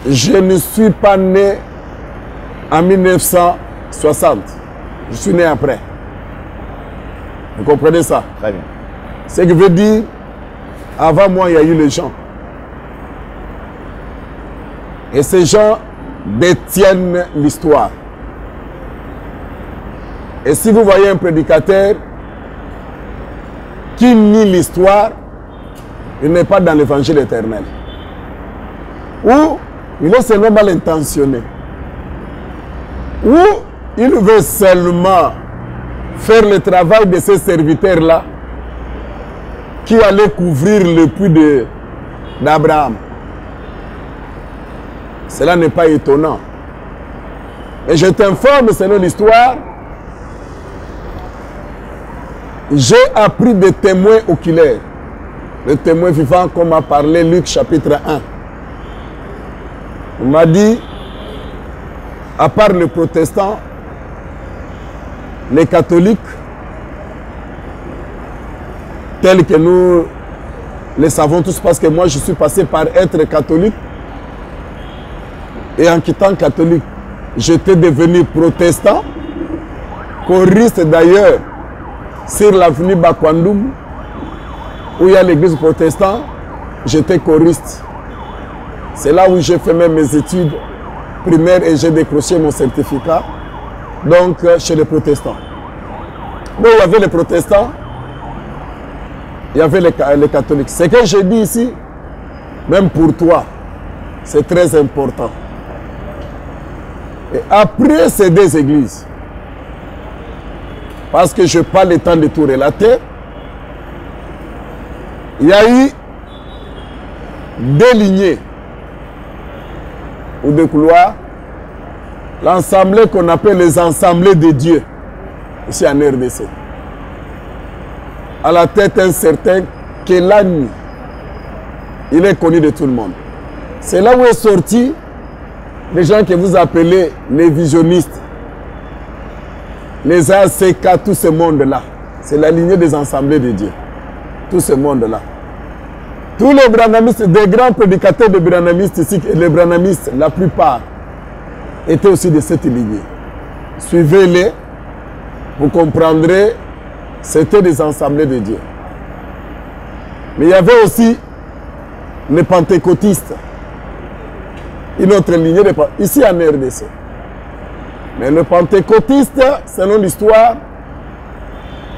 je ne suis pas né en 1960. Je suis né après. Vous comprenez ça? Très bien. Ce qui veut dire, avant moi, il y a eu les gens. Et ces gens détiennent l'histoire. Et si vous voyez un prédicateur qui nie l'histoire, il n'est pas dans l'évangile éternel. Ou il est seulement mal intentionné. Ou il veut seulement faire le travail de ces serviteurs-là qui allaient couvrir le puits d'Abraham. Cela n'est pas étonnant. Et je t'informe, selon l'histoire, j'ai appris des témoins oculaires. Le témoin vivant, comme a parlé Luc chapitre 1. On m'a dit, à part les protestants, les catholiques, tels que nous les savons tous, parce que moi je suis passé par être catholique, et en quittant catholique, j'étais devenu protestant, choriste d'ailleurs, sur l'avenue Bakwandoum, où il y a l'église protestante, j'étais choriste. C'est là où j'ai fait même mes études primaires et j'ai décroché mon certificat, donc chez les protestants. Mais il y avait les protestants, il y avait les catholiques. Ce que je dis ici, même pour toi, c'est très important. Et après ces deux églises, parce que je n'ai pas le temps de tout relater, il y a eu deux lignées ou deux couloirs, l'assemblée qu'on appelle les assemblées de Dieu, ici en RDC. À la tête un certain Kelani, il est connu de tout le monde. C'est là où est sorti les gens que vous appelez les visionnistes, les ACK, tout ce monde-là. C'est la lignée des assemblées de Dieu. Tout ce monde-là. Tous les branhamistes, des grands prédicateurs de branhamistes ici, les branhamistes, la plupart, étaient aussi de cette lignée. Suivez-les, vous comprendrez, c'était des assemblées de Dieu. Mais il y avait aussi les pentecôtistes. Une autre lignée de ici en RDC. Mais le pentecôtiste, selon l'histoire,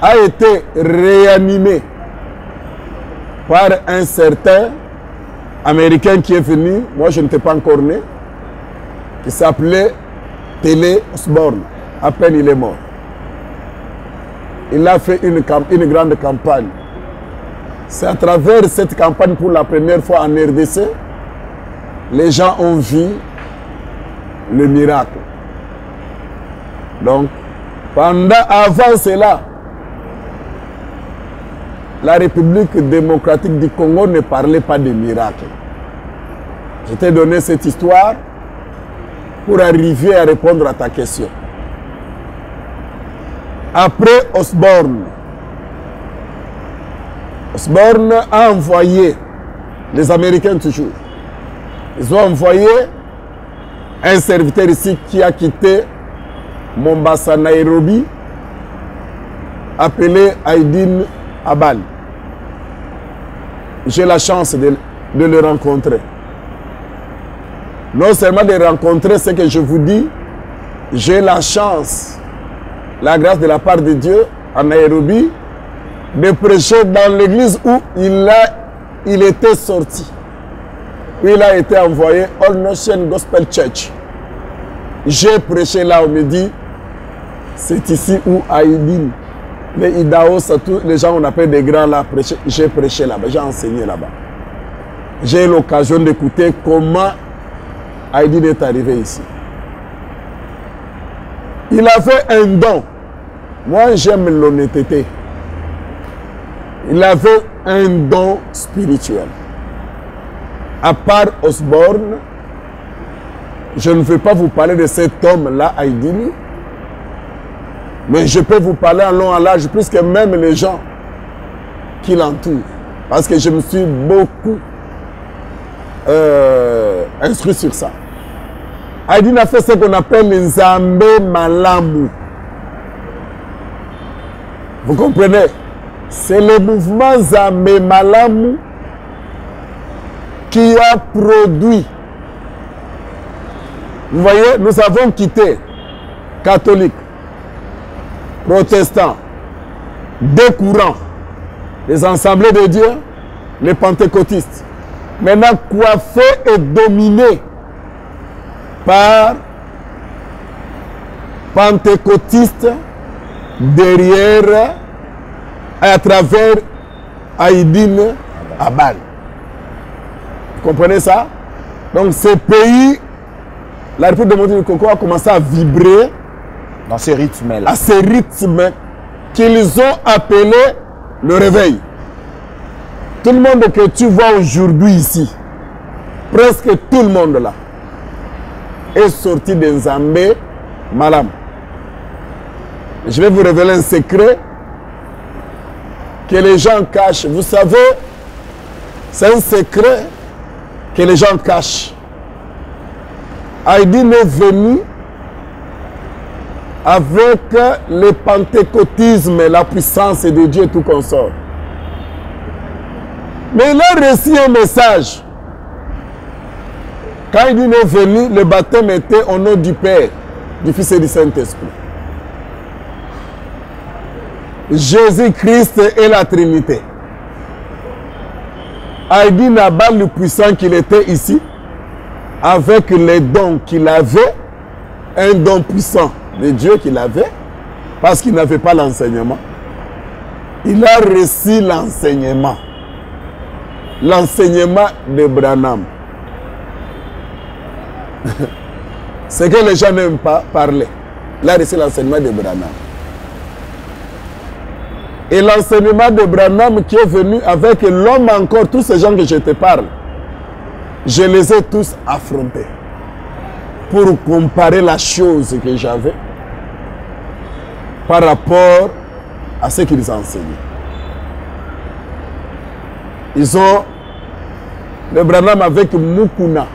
a été réanimé par un certain Américain qui est venu, moi je n'étais pas encore né, qui s'appelait Télé Osborne. À peine il est mort. Il a fait une grande campagne. C'est à travers cette campagne pour la première fois en RDC, les gens ont vu le miracle. Donc, avant cela, la République démocratique du Congo ne parlait pas de miracle. Je t'ai donné cette histoire pour arriver à répondre à ta question. Après Osborne a envoyé, les Américains toujours, ils ont envoyé un serviteur ici qui a quitté Mombasa, Nairobi, appelé Aïdine Abal. J'ai la chance de le rencontrer. Non seulement de rencontrer ce que je vous dis, j'ai la chance, la grâce de la part de Dieu à Nairobi, de prêcher dans l'église où il était sorti. Où il a été envoyé All Nation Gospel Church. J'ai prêché là au midi. C'est ici où Aïdine, les Idaos, tous les gens qu'on appelle des grands là, j'ai prêché là-bas, j'ai enseigné là-bas. J'ai eu l'occasion d'écouter comment Aïdine est arrivé ici. Il avait un don. Moi, j'aime l'honnêteté. Il avait un don spirituel. À part Osborne, je ne veux pas vous parler de cet homme-là, Aïdine, mais je peux vous parler en long, en large, plus que même les gens qui l'entourent. Parce que je me suis beaucoup instruit sur ça. Aïdine a fait ce qu'on appelle Nzambe Malamu. Vous comprenez? C'est le mouvement Nzambe Malamu qui a produit. Vous voyez, nous avons quitté catholiques, protestants, deux courants, les assemblées de Dieu, les pentecôtistes. Maintenant, coiffé et dominé par pentecôtistes derrière, à travers Aïdine Abal. Vous comprenez ça? Donc, ce pays, la République démocratique du Congo a commencé à vibrer dans ces rythmes-là. À ces rythmes qu'ils ont appelé le réveil. Tout le monde que tu vois aujourd'hui ici, presque tout le monde là, est sorti de Nzambe Malam. Je vais vous révéler un secret que les gens cachent. Vous savez, c'est un secret que les gens cachent. Aïdine est venu avec le pentecôtisme, la puissance de Dieu et tout consort. Mais il a reçu un message. Quand il est venu, le baptême était au nom du Père, du Fils et du Saint-Esprit. Jésus-Christ est la Trinité. Aïdine Abal, le puissant qu'il était ici, avec les dons qu'il avait, un don puissant de Dieu qu'il avait, parce qu'il n'avait pas l'enseignement. Il a reçu l'enseignement. L'enseignement de Branham. C'est que les gens n'aiment pas parler. Il a reçu l'enseignement de Branham. Et l'enseignement de Branham qui est venu avec l'homme encore, tous ces gens que je te parle, je les ai tous affrontés pour comparer la chose que j'avais par rapport à ce qu'ils enseignaient. Ils ont le Branham avec Mukuna,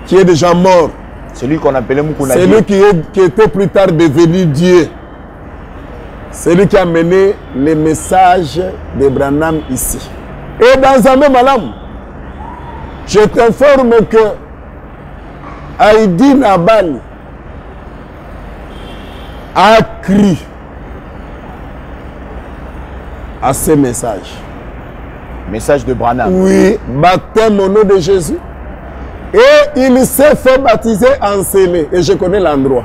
qui est déjà mort. Celui qu'on appelait Mukuna. C'est lui qui était plus tard devenu Dieu. C'est lui qui a mené les messages de Branham ici. Et dans un même alam, je t'informe que Aïdine Abal a crié à ces messages. Message de Branham. Oui, baptême au nom de Jésus. Et il s'est fait baptiser en scellé. Et je connais l'endroit.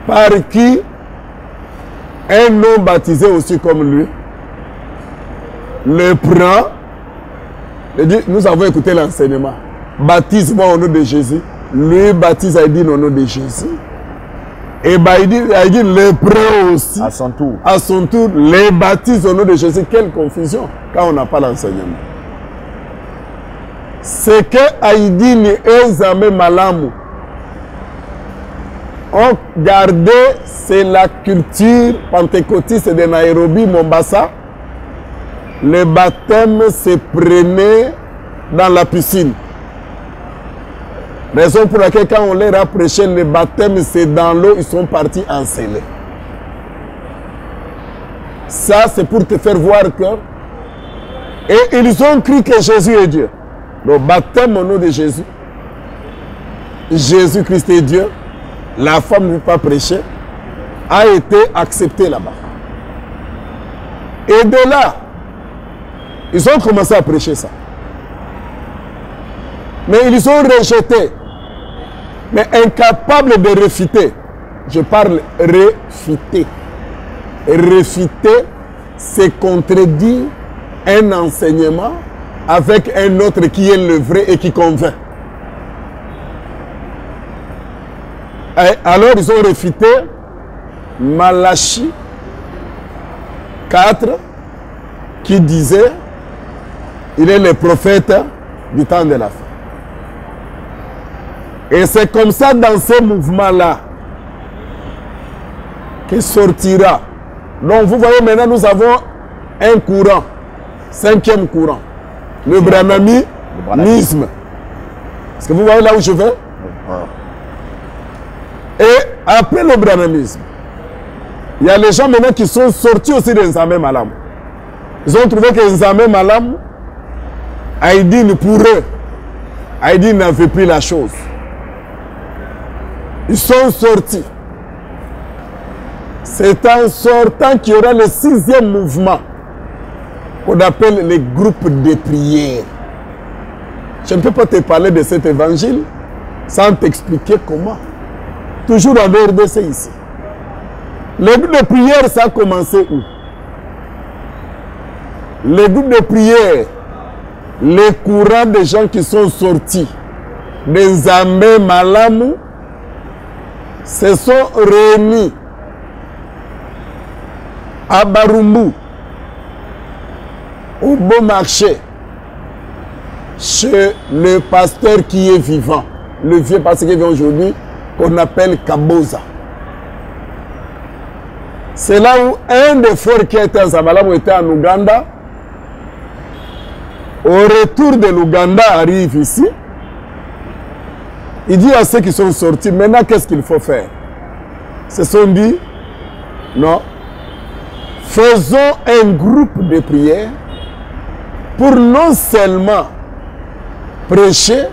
Par qui un homme baptisé aussi comme lui le prend. Il dit, nous avons écouté l'enseignement. Baptise-moi au nom de Jésus. Lui baptise Aïdine au nom de Jésus. Et Aïdine le prend aussi. À son tour. À son tour, les baptise au nom de Jésus. Quelle confusion quand on n'a pas l'enseignement. Ce que Aïdine et Nzambe Malamu ont gardé, c'est la culture pentecôtiste de Nairobi, Mombasa. Le baptême se prenait dans la piscine. Raison pour laquelle quand on leur a prêché le baptême, c'est dans l'eau, ils sont partis encelés. Ça, c'est pour te faire voir que... Et ils ont cru que Jésus est Dieu. Le baptême au nom de Jésus. Jésus-Christ est Dieu. La femme ne peut pas prêcher. A été acceptée là-bas. Et de là, ils ont commencé à prêcher ça. Mais ils ont rejeté. Mais incapables de réfuter. Je parle réfuter. Réfuter, c'est contredire un enseignement avec un autre qui est le vrai et qui convainc. Et alors ils ont réfuté Malachie 4 qui disait il est le prophète du temps de la fin. Et c'est comme ça dans ce mouvement-là qu'il sortira. Donc vous voyez maintenant nous avons un courant, 5e courant. Le branamisme. Est-ce que vous voyez là où je vais? Et après le branamisme, il y a les gens maintenant qui sont sortis aussi de Nzambe Malam. Ils ont trouvé que Nzambe Malam, Haïdine pour eux, Haïdine n'avait plus la chose. Ils sont sortis. C'est en sortant qu'il y aura le 6e mouvement qu'on appelle les groupes de prière. Je ne peux pas te parler de cet évangile sans t'expliquer comment. Toujours en RDC ici. Le groupe de prière, ça a commencé où? Les groupes de prière, les courants de gens qui sont sortis de Nzambe Malamu se sont réunis à Barumbu, au Bon Marché, chez le pasteur qui est vivant, le vieux pasteur qui vient aujourd'hui, qu'on appelle Kaboza. C'est là où un des frères qui était en Zamalamu était en Ouganda. Au retour de l'Ouganda, arrive ici. Il dit à ceux qui sont sortis, maintenant qu'est-ce qu'il faut faire? Ils se sont dit, non, faisons un groupe de prière pour non seulement prêcher,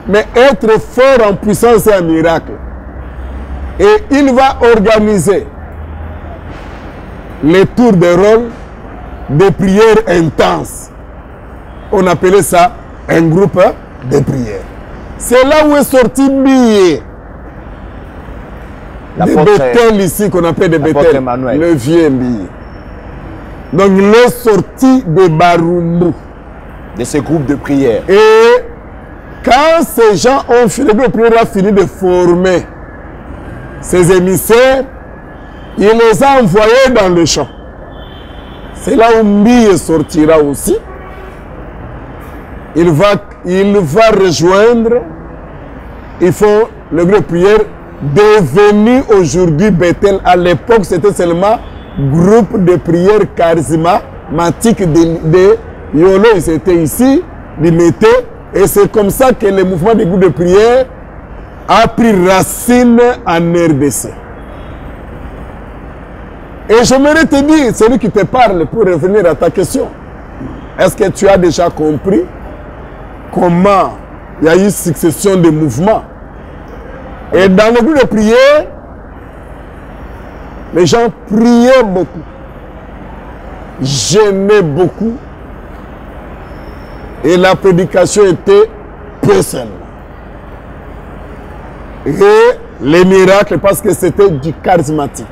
mais être fort en puissance et en miracle. Et il va organiser les tours de rôle de prière intense. On appelait ça un groupe de prière. C'est là où est sorti Billet. De Bethel ici, qu'on appelle de Bethel. Le vieux Billet. Donc il est sorti de Barumbu. De ces groupes de prière. Et quand ces gens ont fini, le groupe de prière a fini de former ces émissaires, il les a envoyés dans le champ. C'est là où Mbiye sortira aussi. Il va rejoindre, il faut le groupe de prière devenu aujourd'hui Bethel. À l'époque, c'était seulement groupe de prière charismatique de Yolo. Ils étaient ici, ils mettaient, et c'est comme ça que le mouvement des groupes de prière a pris racine en RDC. Et j'aimerais te dire, celui qui te parle, pour revenir à ta question, est-ce que tu as déjà compris comment il y a eu succession de mouvements? Et dans le groupe de prière, les gens priaient beaucoup, jeûnaient beaucoup, et la prédication était peu seulement. Et les miracles, parce que c'était du charismatique.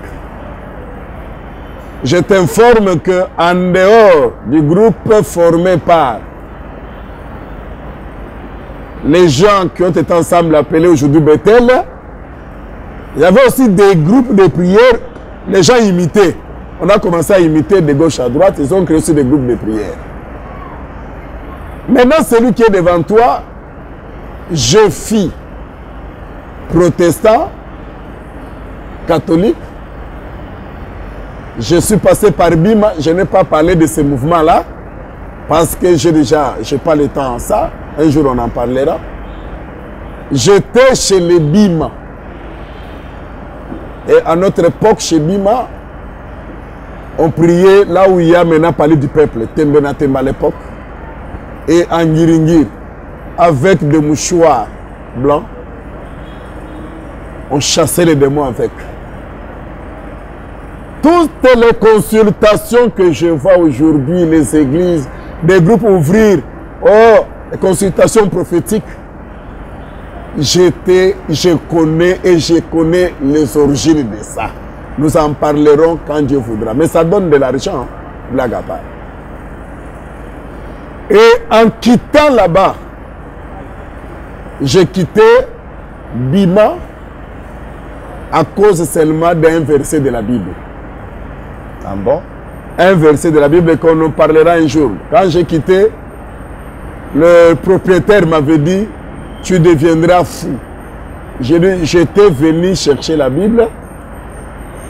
Je t'informe qu'en dehors du groupe formé par les gens qui ont été ensemble appelés aujourd'hui Bethel, il y avait aussi des groupes de prière, les gens imitaient. On a commencé à imiter de gauche à droite, ils ont créé aussi des groupes de prière. Maintenant, celui qui est devant toi, je fis protestant, catholique. Je suis passé par Bima, je n'ai pas parlé de ce mouvement-là, parce que j'ai pas le temps en ça. Un jour, on en parlera. J'étais chez les Bima. Et à notre époque, chez Bima, on priait là où il y a maintenant parlé du peuple, Tembenatemba à l'époque, et en Ngiringir, avec des mouchoirs blancs. On chassait les démons avec. Toutes les consultations que je vois aujourd'hui, les églises, des groupes ouvrir, les consultations prophétiques, je connais les origines de ça. Nous en parlerons quand Dieu voudra. Mais ça donne de l'argent, blague à part. Et en quittant là-bas, j'ai quitté Bima à cause seulement d'un verset de la Bible. Ah bon? Un verset de la Bible qu'on en parlera un jour. Quand j'ai quitté, le propriétaire m'avait dit, tu deviendras fou. J'étais venu chercher la Bible.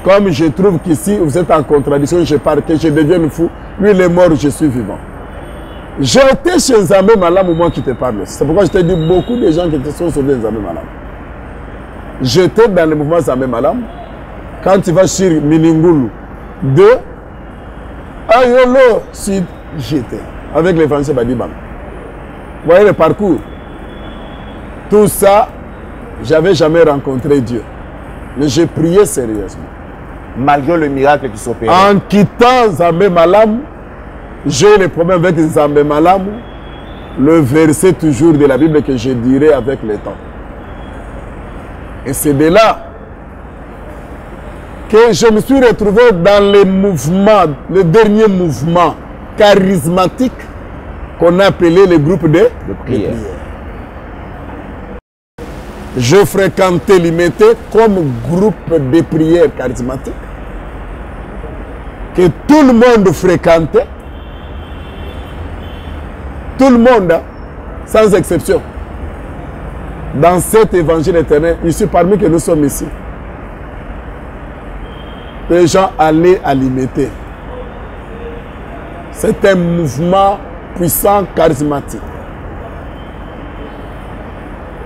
Comme je trouve qu'ici, vous êtes en contradiction, je parle que je devienne fou. Lui, il est mort, je suis vivant. J'étais chez Nzambe Malam au moment qui te parle. C'est pourquoi je t'ai dit beaucoup de gens qui sont sauvés Nzambe Malam. J'étais dans le mouvement Nzambe Malam. Quand tu vas sur Miningulu 2, à Yolo Sud, j'étais avec l'évangile Badibam. Vous voyez le parcours. Tout ça, j'avais jamais rencontré Dieu. Mais j'ai prié sérieusement. Malgré le miracle qui s'opère. En quittant Nzambe Malam, j'ai les problèmes avec Nzambe Malam, le verset toujours de la Bible que je dirai avec le temps. Et c'est de là que je me suis retrouvé dans les mouvements, le dernier mouvement charismatique qu'on a appelé le groupe de prière. Je fréquentais l'IMT comme groupe de prière charismatique que tout le monde fréquentait. Tout le monde, sans exception, dans cet évangile éternel, ici parmi que nous sommes ici, les gens allaient à l'imiter. C'est un mouvement puissant, charismatique.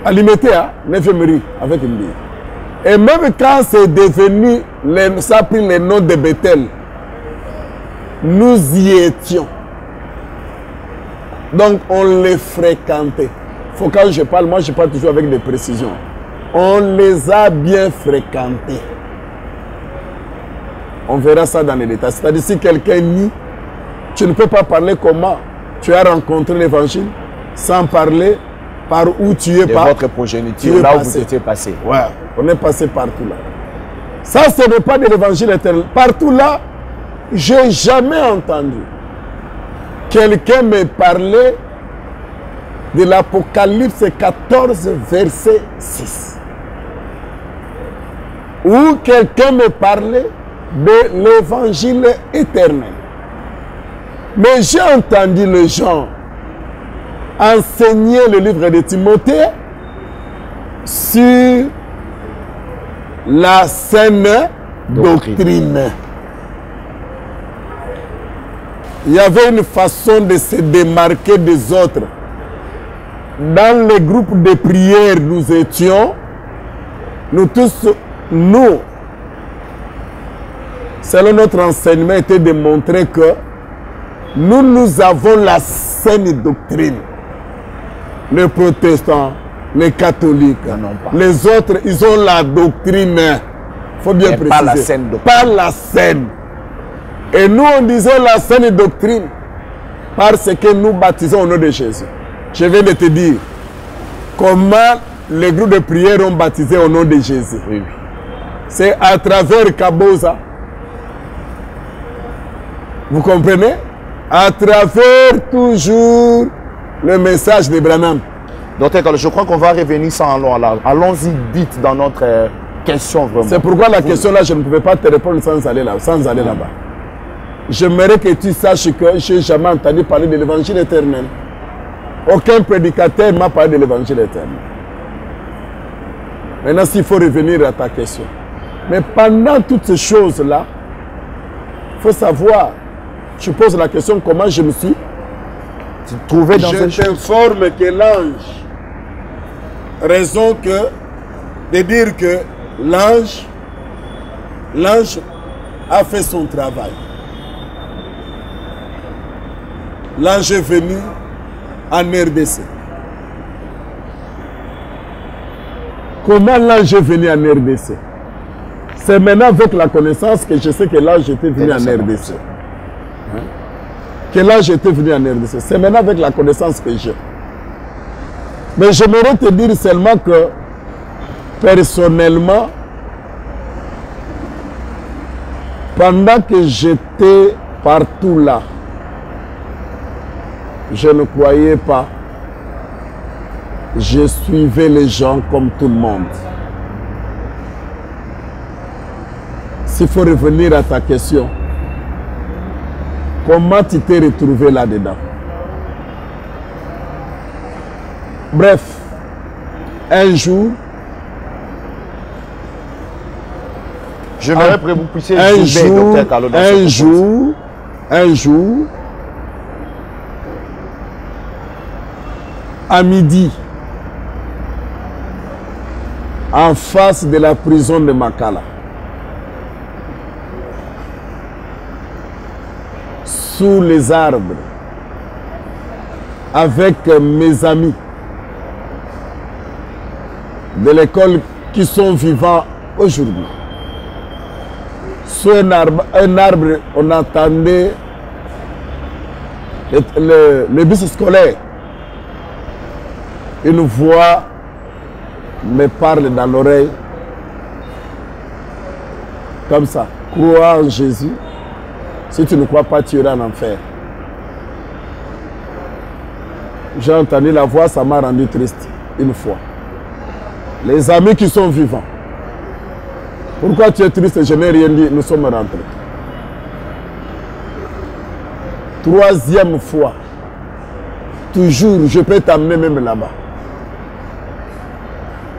À l'imiter, l'infirmerie, avec une bille. Et même quand c'est devenu, ça a pris le nom de Bethel, nous y étions. Donc, on les fréquentait. Faut quand je parle, moi je parle toujours avec des précisions. On les a bien fréquentés. On verra ça dans les détails. C'est-à-dire, si quelqu'un nie, tu ne peux pas parler comment tu as rencontré l'évangile sans parler par où tu es passé. Votre progéniture, là où vous étiez passé. Ouais, on est passé partout là. Ça, ce n'est pas de l'évangile éternel. Partout là, je n'ai jamais entendu quelqu'un me parlait de l'Apocalypse 14, verset 6. Ou quelqu'un me parlait de l'évangile éternel. Mais j'ai entendu les gens enseigner le livre de Timothée sur la saine doctrine. Il y avait une façon de se démarquer des autres. Dans les groupes de prière, nous étions, nous tous, nous, selon notre enseignement, était de montrer que nous avons la saine doctrine. Les protestants, les catholiques, les autres, ils ont la doctrine. Il faut bien préciser. Pas la saine doctrine. Pas la saine. Et nous, on disait la saine doctrine parce que nous baptisons au nom de Jésus. Je viens de te dire comment les groupes de prière ont baptisé au nom de Jésus. Oui. C'est à travers Kaboza. Vous comprenez? À travers toujours le message de Branham. Docteur Carlo, je crois qu'on va revenir sans long. Allons-y vite dans notre question vraiment. C'est pourquoi la question là, je ne pouvais pas te répondre sans aller là-bas. J'aimerais que tu saches que je n'ai jamais entendu parler de l'évangile éternel. Aucun prédicateur ne m'a parlé de l'évangile éternel. Maintenant, s'il faut revenir à ta question. Mais pendant toutes ces choses-là, il faut savoir, je pose la question, comment je me suis trouvé dans cette chose. Je t'informe que l'ange, raison que, de dire que l'ange a fait son travail. L'ange est venu en RDC. Comment l'ange est venu en RDC? C'est maintenant avec la connaissance que je sais que l'ange était venu en RDC. Que l'ange était venu en RDC. C'est maintenant avec la connaissance que j'ai. Mais j'aimerais te dire seulement que, personnellement, pendant que j'étais partout là, je ne croyais pas. Je suivais les gens comme tout le monde. S'il faut revenir à ta question, comment tu t'es retrouvé là-dedans? Bref, un jour, j'aimerais que vous puissiez juger, docteur Carlo, un jour, à midi, en face de la prison de Makala, sous les arbres, avec mes amis de l'école qui sont vivants aujourd'hui. Sous un arbre, on entendait le bus scolaire. Une voix me parle dans l'oreille, comme ça. Crois en Jésus. Si tu ne crois pas, tu iras en enfer. J'ai entendu la voix, ça m'a rendu triste une fois. Les amis qui sont vivants. Pourquoi tu es triste? Je n'ai rien dit, nous sommes rentrés. Troisième fois. Toujours, je peux t'amener même là-bas.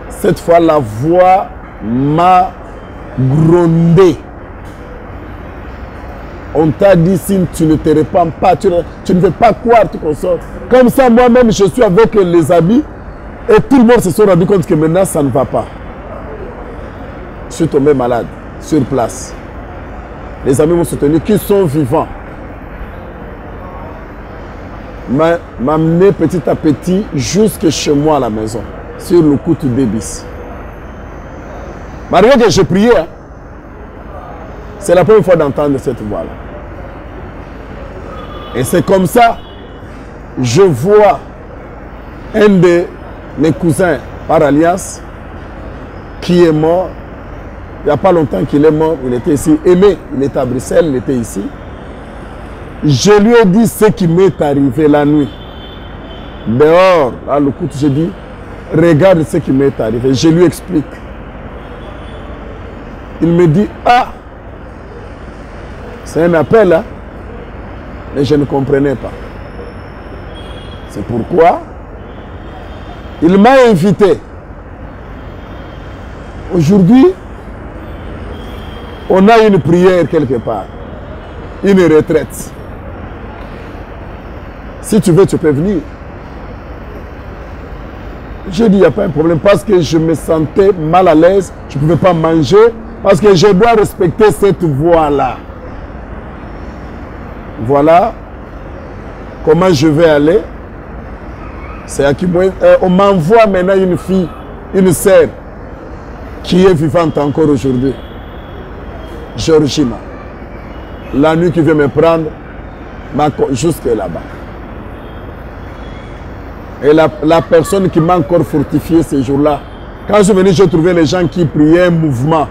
Cette fois, la voix m'a grondé. On t'a dit, si tu ne te répands pas, tu ne veux pas croire, tu consors. Comme ça, moi-même, je suis avec les amis et tout le monde se sont rendu compte que maintenant, ça ne va pas. Je suis tombé malade, sur place. Les amis m'ont soutenu, qui sont vivants. M'amener petit à petit jusque chez moi à la maison, sur le coup de Débis. Malgré que j'ai prié, hein, c'est la première fois d'entendre cette voix-là. Et c'est comme ça, je vois un de mes cousins par alliance qui est mort. Il n'y a pas longtemps qu'il est mort, il était ici. Aimé, il était à Bruxelles, il était ici. Je lui ai dit ce qui m'est arrivé la nuit. Dehors, à le coup, j'ai dit, regarde ce qui m'est arrivé. Je lui explique. Il me dit, ah, c'est un appel, hein? Mais je ne comprenais pas. C'est pourquoi il m'a invité. Aujourd'hui, on a une prière quelque part, une retraite. Si tu veux, tu peux venir. Je dis, il n'y a pas un problème, parce que je me sentais mal à l'aise, je ne pouvais pas manger, parce que je dois respecter cette voie-là. Voilà comment je vais aller. C'est à qui on m'envoie maintenant une fille, une sœur, qui est vivante encore aujourd'hui. Georgina. La nuit qui vient me prendre, jusque là-bas. Et la personne qui m'a encore fortifié ces jours-là, quand je suis venu, j'ai trouvé les gens qui priaient un mouvement.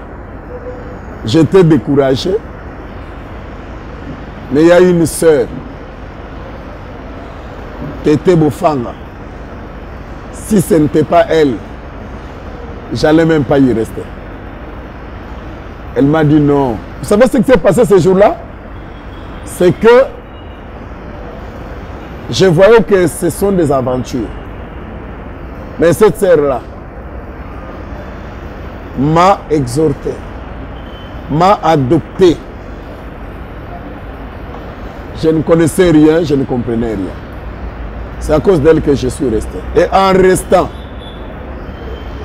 J'étais découragé. Mais il y a une sœur, Tété Bofanga. Si ce n'était pas elle, j'allais même pas y rester. Elle m'a dit non. Vous savez ce qui s'est passé ce jour-là? C'est que je voyais que ce sont des aventures. Mais cette sœur-là m'a exhorté, m'a adopté. Je ne connaissais rien, je ne comprenais rien. C'est à cause d'elle que je suis resté. Et en restant,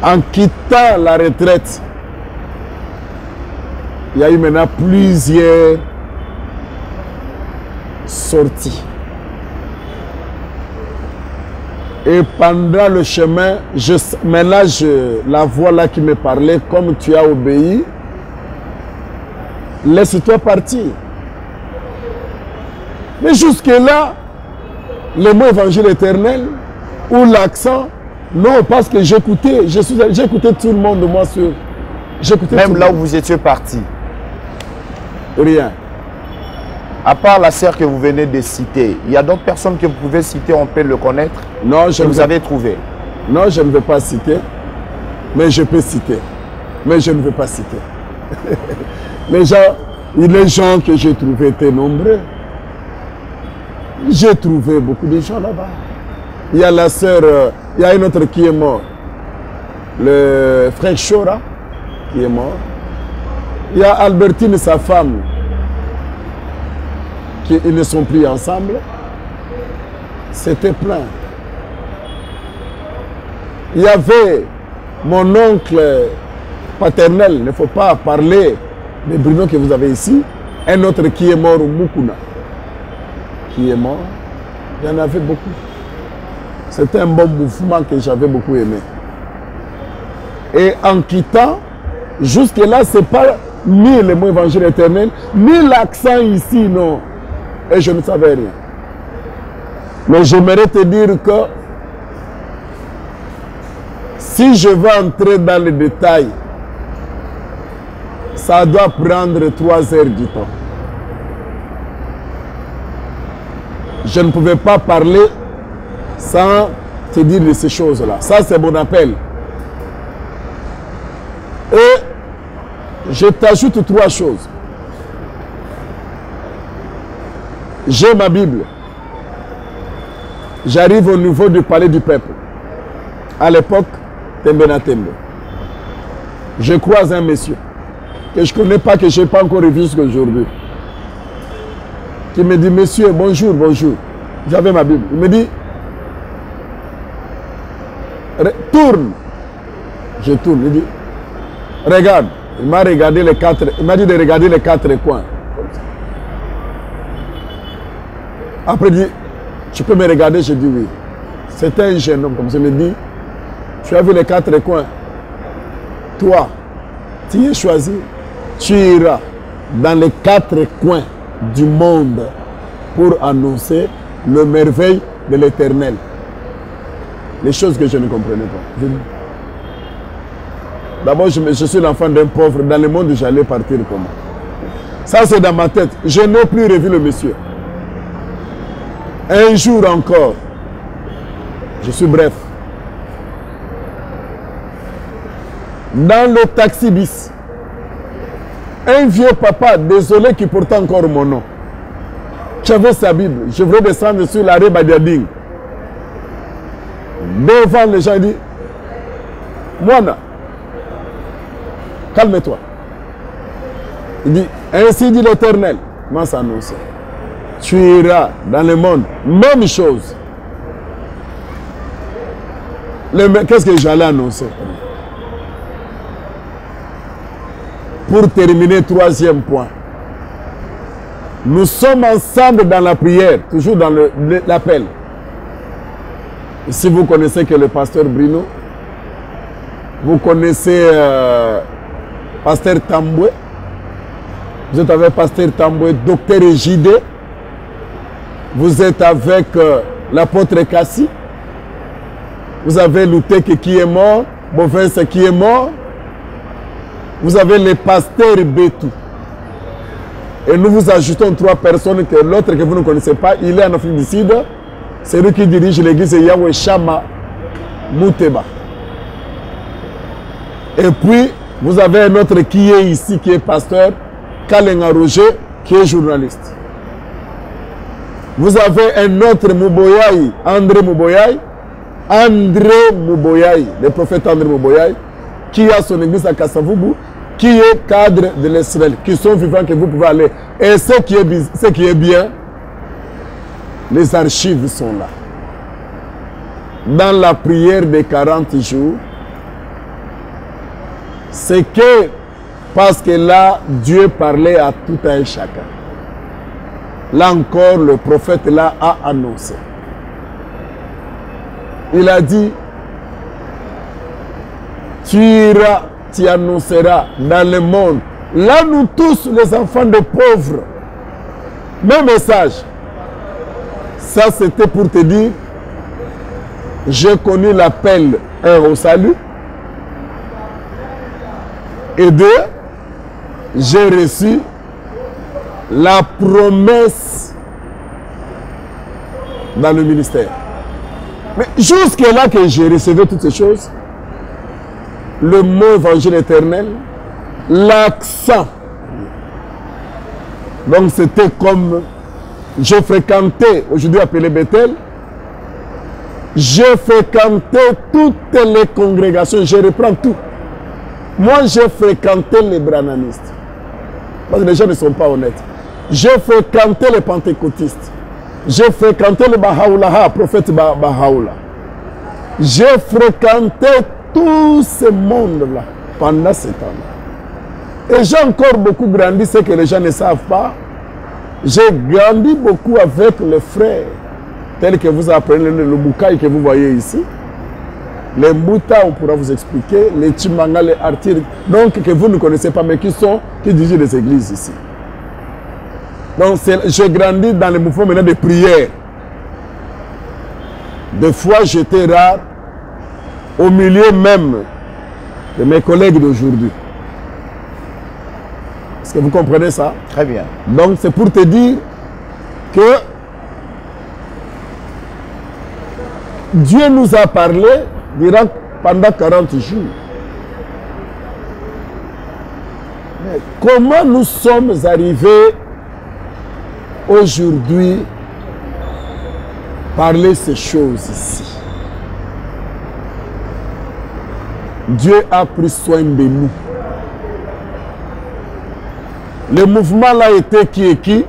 en quittant la retraite, il y a eu maintenant plusieurs sorties. Et pendant le chemin, maintenant la voix là qui me parlait, comme tu as obéi, laisse-toi partir. Mais jusque-là, le mot évangile éternel ou l'accent, non, parce que j'écoutais, j'écoutais tout le monde, moi, même là où vous étiez parti. Rien. À part la sœur que vous venez de citer, il y a d'autres personnes que vous pouvez citer, on peut le connaître? Non, vous avez trouvé? Non, je ne veux pas citer, mais je peux citer. Mais je ne veux pas citer. les gens que j'ai trouvés étaient nombreux. J'ai trouvé beaucoup de gens là-bas. Il y a la sœur, il y a une autre qui est mort. Le frère Chora qui est mort. Il y a Albertine et sa femme qui ils ne sont plus ensemble. C'était plein. Il y avait mon oncle paternel, il ne faut pas parler des Bruno que vous avez ici. Un autre qui est mort au Mukuna. Qui est mort. Il y en avait beaucoup. C'était un bon mouvement que j'avais beaucoup aimé. Et en quittant, jusque-là, ce n'est pas ni le mot évangile éternel, ni l'accent ici, non. Et je ne savais rien. Mais j'aimerais te dire que si je veux entrer dans les détails, ça doit prendre 3 heures du temps. Je ne pouvais pas parler sans te dire de ces choses-là. Ça, c'est mon appel. Et je t'ajoute 3 choses. J'ai ma Bible. J'arrive au niveau du palais du peuple. À l'époque, Tembena Tembe. Je croise un monsieur que je ne connais pas, que je n'ai pas encore vu jusqu'à aujourd'hui. Qui me dit, monsieur, bonjour, bonjour. J'avais ma Bible. Il me dit, tourne. Je tourne. Il dit, regarde. Il m'a regardé les 4. Il m'a dit de regarder les 4 coins. Après, il dit, tu peux me regarder? Je dis oui. C'était un jeune homme, comme ça. Il me dit, tu as vu les 4 coins. Toi, tu es choisi. Tu iras dans les 4 coins du monde pour annoncer le merveille de l'Éternel. Les choses que je ne comprenais pas. D'abord, je suis l'enfant d'un pauvre. Dans le monde, j'allais partir comment? Ça, c'est dans ma tête. Je n'ai plus revu le monsieur. Un jour encore, je suis bref. Dans le taxi bis, un vieux papa, désolé, qui portait encore mon nom. J'avais sa Bible. Je voulais descendre sur l'arrêt Badiading. Devant les gens, il dit, Moana, calme-toi. Il dit, ainsi dit l'Éternel. Moi, ça annonce. Tu iras dans le monde. Même chose. Qu'est-ce que j'allais annoncer? Pour terminer, 3e point. Nous sommes ensemble dans la prière, toujours dans l'appel. Si vous connaissez que le pasteur Bruno, vous connaissez pasteur Tamboué, vous êtes avec pasteur Tamboué, docteur Ejide, vous êtes avec l'apôtre Kassi, vous avez Loutek qui est mort, Bovens qui est mort, vous avez le pasteur Betou. Et nous vous ajoutons 3 personnes, que l'autre que vous ne connaissez pas, il est en Afrique du Sud. C'est lui qui dirige l'église Yahweh Shama Mouteba. Et puis, vous avez un autre qui est ici, qui est pasteur, Kalenga Roger, qui est journaliste. Vous avez un autre Mouboyaï, André Mouboyaï, le prophète André Mouboyaï, qui a son église à Kassavubu, qui est cadre de l'Israël, qui sont vivants, que vous pouvez aller. Et ce qui est bien, les archives sont là. Dans la prière des 40 jours, c'est que, parce que là, Dieu parlait à tout un chacun. Là encore, le prophète là a annoncé. Il a dit, tu iras, tu annonceras dans le monde. Là, nous tous, les enfants de pauvres, mon message, ça c'était pour te dire, j'ai connu l'appel, 1, au salut, et 2, j'ai reçu la promesse dans le ministère. Mais jusque-là que j'ai reçu toutes ces choses, le mot évangile éternel, l'accent. Donc c'était comme, j'ai fréquenté, aujourd'hui appelé Bethel, j'ai fréquenté toutes les congrégations, je reprends tout. Moi j'ai fréquenté les branamistes, parce que les gens ne sont pas honnêtes. J'ai fréquenté les pentecôtistes, j'ai fréquenté le Bahá'u'lláh, prophète Bahá'u'lláh. J'ai fréquenté tout ce monde-là pendant ce temps-là. Et j'ai encore beaucoup grandi, ce que les gens ne savent pas. J'ai grandi beaucoup avec les frères, tels que vous apprenez le Bukai que vous voyez ici. Les Mbuta, on pourra vous expliquer. Les Chimanga, les Artir, donc que vous ne connaissez pas, mais qui dirigent les églises ici. Donc j'ai grandi dans les mouvements maintenant de prière. Des fois, j'étais rare au milieu même de mes collègues d'aujourd'hui. Est-ce que vous comprenez ça? Très bien. Donc, c'est pour te dire que Dieu nous a parlé pendant 40 jours. Mais comment nous sommes arrivés aujourd'hui parler ces choses ici? Dieu a pris soin de nous. Le mouvement là était qui et qui?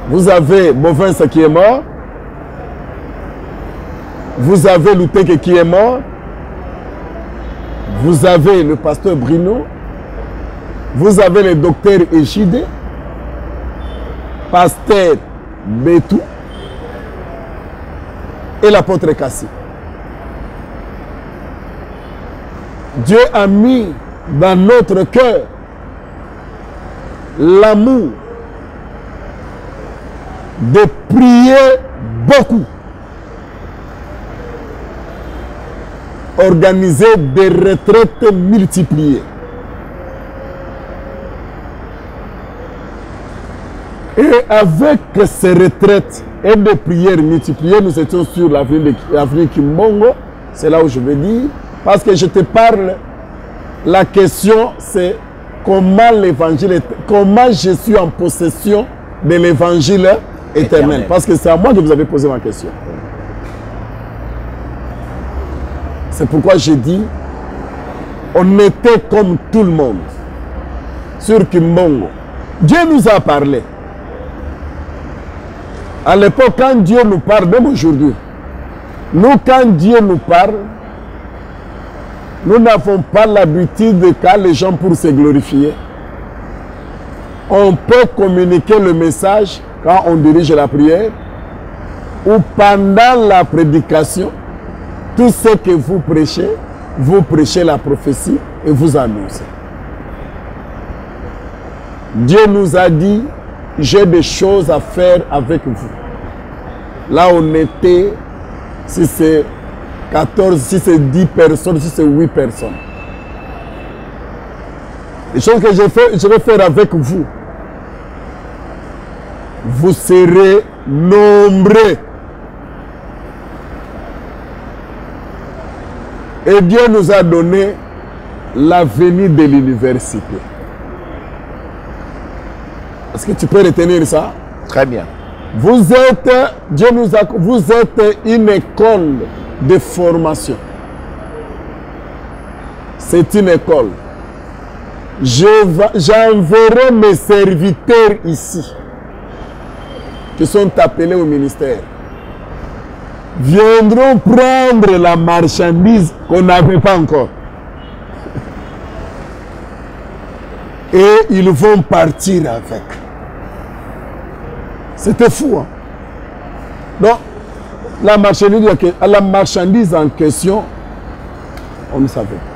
Vous avez Bovens qui est mort. Vous avez Louteke qui est mort. Vous avez le pasteur Bruno. Vous avez le docteur Echide. Pasteur Betou. Et l'apôtre Kassi. Dieu a mis dans notre cœur l'amour de prier beaucoup, organiser des retraites multipliées. Et avec ces retraites et des prières multipliées, nous étions sur l'avenue Kimbongo. C'est là où je veux dire. Parce que je te parle, la question c'est comment l'évangile, comment je suis en possession de l'évangile éternel. Parce que c'est à moi que vous avez posé ma question. C'est pourquoi j'ai dit, on était comme tout le monde sur Kimbongo. Dieu nous a parlé. À l'époque, quand Dieu nous parle, même aujourd'hui, nous, quand Dieu nous parle, nous n'avons pas l'habitude de quand les gens pour se glorifier. On peut communiquer le message quand on dirige la prière ou pendant la prédication. Tout ce que vous prêchez la prophétie et vous annoncez. Dieu nous a dit, j'ai des choses à faire avec vous. Là, on était, si c'est 14, si c'est 10 personnes, si c'est 8 personnes. Les choses que je vais faire avec vous, vous serez nombreux. Et Dieu nous a donné l'avenir de l'université. Est-ce que tu peux retenir ça? Très bien. Vous êtes une école de formation. C'est une école. J'enverrai mes serviteurs ici, qui sont appelés au ministère, viendront prendre la marchandise qu'on n'avait pas encore. Et ils vont partir avec. C'était fou. Hein? Donc, la marchandise en question, on ne savait pas.